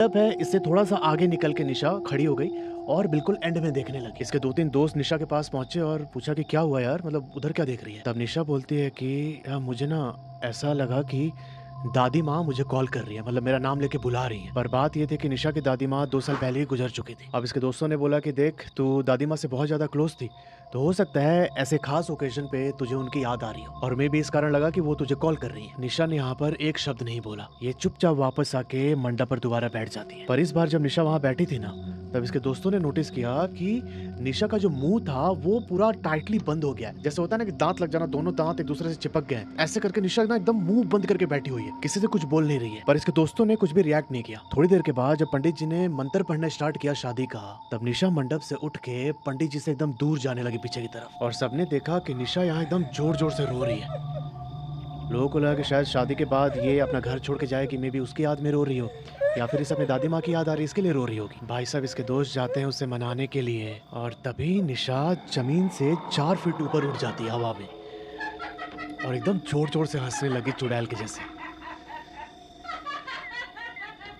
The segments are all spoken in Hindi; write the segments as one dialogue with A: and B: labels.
A: तब है इससे थोड़ा सा आगे निकल के निशा खड़ी हो गई और बिल्कुल एंड में देखने लगी। इसके 2-3 दोस्त निशा के पास पहुंचे और पूछा कि क्या हुआ यार, मतलब उधर क्या देख रही है। तब निशा बोलती है कि यार मुझे ना ऐसा लगा कि दादी माँ मुझे कॉल कर रही है, मतलब मेरा नाम लेके बुला रही है। पर बात ये थी कि निशा की दादी माँ 2 साल पहले ही गुजर चुकी थी। अब इसके दोस्तों ने बोला कि देख तू दादी माँ से बहुत ज्यादा क्लोज थी, तो हो सकता है ऐसे खास ओकेजन पे तुझे उनकी याद आ रही हो और मैं भी इस कारण लगा कि वो तुझे कॉल कर रही है। निशा ने यहाँ पर एक शब्द नहीं बोला, ये चुपचाप वापस आके मंडप पर दोबारा बैठ जाती है। पर इस बार जब निशा वहाँ बैठी थी ना, तब इसके दोस्तों ने नोटिस किया कि निशा का जो मुंह था वो पूरा टाइटली बंद हो गया है। जैसे होता है ना कि दांत लग जाना, दोनों दांत एक दूसरे से चिपक गए हैं। ऐसे करके निशा ना एकदम मुंह बंद करके बैठी हुई है, किसी से कुछ बोल नहीं रही है। पर इसके दोस्तों ने कुछ भी रिएक्ट नहीं किया। थोड़ी देर के बाद जब पंडित जी ने मंत्र पढ़ना स्टार्ट किया शादी का, तब निशा मंडप से उठ के पंडित जी से एकदम दूर जाने लगी पीछे की तरफ। और सबने देखा कि निशा यहाँ एकदम जोर जोर से रो रही है। लोगों को लगा कि शायद शादी के बाद ये अपना घर छोड़ के जाएगी, मे बी उसकी याद में रो रही हो, या फिर इसे अपनी दादी माँ की याद आ रही है इसके लिए रो रही होगी। भाई साहब इसके दोस्त जाते हैं उसे मनाने के लिए और तभी निशा जमीन से 4 फीट ऊपर उठ जाती है हवा में और एकदम जोर जोर से हंसने लगी चुड़ैल के जैसे।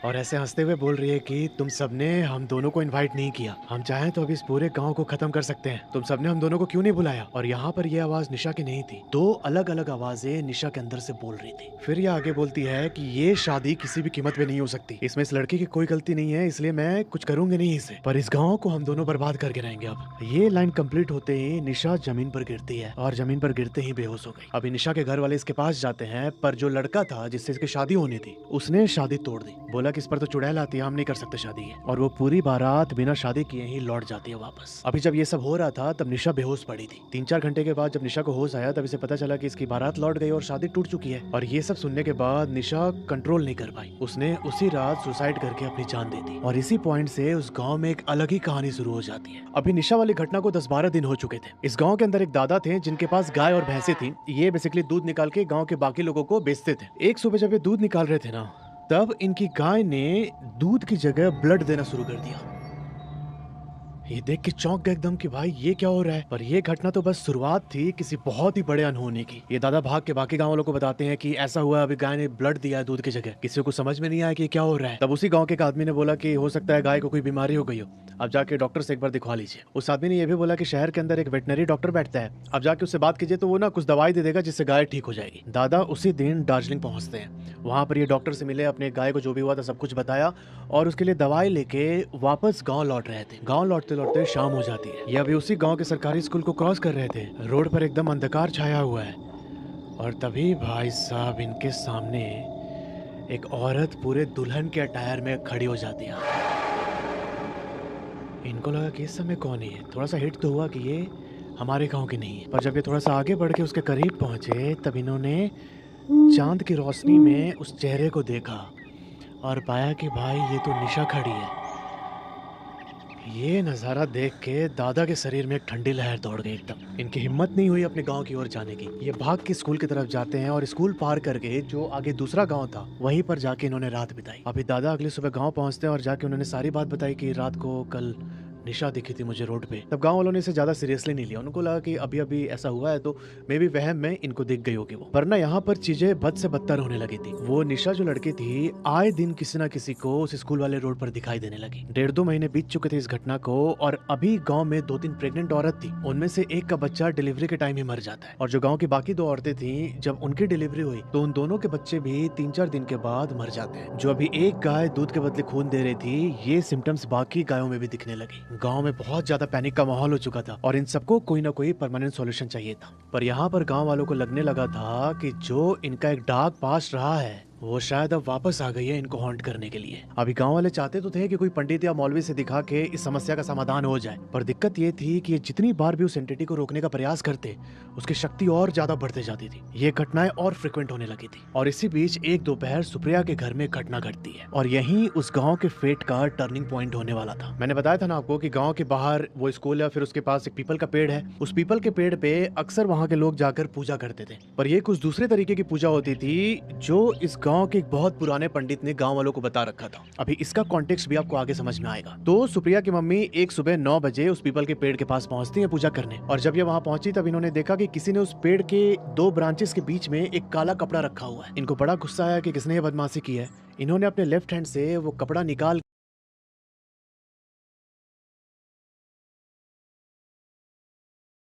A: और ऐसे हंसते हुए बोल रही है कि तुम सबने हम दोनों को इनवाइट नहीं किया, हम चाहें तो अभी इस पूरे गांव को खत्म कर सकते हैं, तुम सबने हम दोनों को क्यों नहीं बुलाया। और यहाँ पर ये आवाज निशा की नहीं थी, 2 अलग अलग आवाजें निशा के अंदर से बोल रही थी। फिर ये आगे बोलती है कि ये शादी किसी भी कीमत पे नहीं हो सकती, इसमें इस लड़की की कोई गलती नहीं है, इसलिए मैं कुछ करूंगी नहीं इसे, पर इस गाँव को हम दोनों बर्बाद करके रहेंगे। अब ये लाइन कंप्लीट होते ही निशा जमीन पर गिरती है और जमीन पर गिरते ही बेहोश हो गई। अभी निशा के घर वाले इसके पास जाते हैं, पर जो लड़का था जिससे इसकी शादी होनी थी उसने शादी तोड़ दी, बोला कि इस पर तो चुड़ैल आती है, हम नहीं कर सकते शादी है। और वो पूरी बारात बिना शादी किए ही लौट जाती है वापस। अभी जब ये सब हो रहा था तब निशा बेहोश पड़ी थी। 3-4 घंटे के बाद जब निशा को होश आया तब इसे पता चला कि इसकी बारात लौट गई और शादी टूट चुकी है। और ये सब सुनने के बाद निशा कंट्रोल नहीं कर पाई, उसने उसी रात सुसाइड करके अपनी जान दे दी। और इसी पॉइंट से उस गाँव में एक अलग ही कहानी शुरू हो जाती है। अभी निशा वाली घटना को 10-12 दिन हो चुके थे। इस गाँव के अंदर एक दादा थे जिनके पास गाय और भैंसे थी। ये बेसिकली दूध निकाल के गाँव के बाकी लोगों को बेचते थे। एक सुबह जब ये दूध निकाल रहे थे ना, तब इनकी गाय ने दूध की जगह ब्लड देना शुरू कर दिया। ये देख के चौंक गए एकदम कि भाई ये क्या हो रहा है। पर ये घटना तो बस शुरुआत थी किसी बहुत ही बड़े अनहोनी की। ये दादा भाग के बाकी गांव वालों को बताते हैं कि ऐसा हुआ, अभी गाय ने ब्लड दिया है दूध की जगह। किसी को समझ में नहीं आया कि क्या हो रहा है। तब उसी गांव के एक आदमी ने बोला कि हो सकता है गाय को कोई बीमारी हो गई हो, अब जाके डॉक्टर से एक बार दिखवा लीजिए। उस आदमी ने यह भी बोला कि शहर के अंदर एक वेटनरी डॉक्टर बैठता है, अब जाके उससे बात कीजिए तो वो ना कुछ दवाई दे देगा जिससे गाय ठीक हो जाएगी। दादा उसी दिन दार्जिलिंग पहुंचते हैं। वहां पर ये डॉक्टर से मिले, अपने गाय को जो भी हुआ था सब कुछ बताया और उसके लिए दवाई लेके वापस गांव लौट रहे थे। गांव लौटते लौटते शाम हो जाती है। ये अभी उसी गांव के सरकारी स्कूल को क्रॉस कर रहे थे। रोड पर एकदम अंधकार छाया हुआ है और तभी भाई साहब इनके सामने एक औरत पूरे दुल्हन के अटायर में खड़ी हो जाती है। इनको लगा कि इस समय कौन है, थोड़ा सा हिट तो हुआ कि ये हमारे गांव की नहीं है। पर जब ये थोड़ा सा आगे बढ़ के उसके करीब पहुंचे तब इन्होंने चांद की रोशनी में उस चेहरे को देखा और पाया कि भाई ये तो निशा खड़ी है। ये नज़ारा देख के दादा के शरीर में एक ठंडी लहर दौड़ गई एकदम। इनकी हिम्मत नहीं हुई अपने गांव की ओर जाने की। ये भाग के स्कूल की तरफ जाते हैं और स्कूल पार करके जो आगे दूसरा गांव था वहीं पर जाके इन्होंने रात बिताई। अभी दादा अगली सुबह गांव पहुंचते हैं और जाके उन्होंने सारी बात बताई कि रात को कल निशा दिखी थी मुझे रोड पे। तब गांव वालों ने इसे ज्यादा सीरियसली नहीं लिया, उनको लगा कि अभी अभी ऐसा हुआ है तो मे भी वहम में इनको दिख गई होगी वो। पर ना यहाँ पर चीजें बद से बदतर होने लगी थी। वो निशा जो लड़की थी आए दिन किसी ना किसी को उस स्कूल वाले रोड पर दिखाई देने लगी। 1.5-2 महीने बीत चुके थे इस घटना को और अभी गाँव में 2-3 प्रेग्नेंट औरत थी, उनमें से एक का बच्चा डिलीवरी के टाइम ही मर जाता है। और जो गाँव की बाकी 2 औरतें थी जब उनकी डिलीवरी हुई तो उन दोनों के बच्चे भी 3-4 दिन के बाद मर जाते हैं। जो अभी एक गाय दूध के बदले खून दे रही थी, ये सिम्टम्स बाकी गायों में भी दिखने लगे। गाँव में बहुत ज्यादा पैनिक का माहौल हो चुका था और इन सबको कोई ना कोई परमानेंट सॉल्यूशन चाहिए था। पर यहाँ पर गांव वालों को लगने लगा था कि जो इनका एक डार्क पास्ट रहा है वो शायद अब वापस आ गई है इनको हॉन्ट करने के लिए। अभी गांव वाले चाहते तो थे कि कोई पंडित या मौलवी से दिखा के इस समस्या का समाधान हो जाए, पर दिक्कत ये थी कि ये जितनी बार भी उस एंटिटी को रोकने का प्रयास करते उसकी शक्ति और ज्यादा बढ़ते जाती थी। ये घटनाएं और फ्रिक्वेंट होने लगी थी। और इसी बीच एक दोपहर सुप्रिया के घर में घटना घटती है और यही उस गाँव के फेट का टर्निंग पॉइंट होने वाला था। मैंने बताया था ना आपको कि गाँव के बाहर वो स्कूल है, फिर उसके पास एक पीपल का पेड़ है। उस पीपल के पेड़ पे अक्सर वहाँ के लोग जाकर पूजा करते थे, पर ये कुछ दूसरे तरीके की पूजा होती थी जो इस गांव के एक बहुत पुराने पंडित ने गांव वालों को बता रखा था। अभी इसका कॉन्टेक्स्ट भी आपको आगे समझ में आएगा। तो सुप्रिया की मम्मी एक सुबह 9 बजे उस पीपल के पेड़ के पास पहुंचती है पूजा करने, और जब ये वहां पहुंची तब इन्होंने देखा कि किसी ने उस पेड़ के 2 ब्रांचेस के बीच में एक काला कपड़ा रखा हुआ है। इनको बड़ा गुस्सा आया कि किसने ये बदमाशी की है। इन्होंने अपने लेफ्ट हैंड से वो कपड़ा निकाल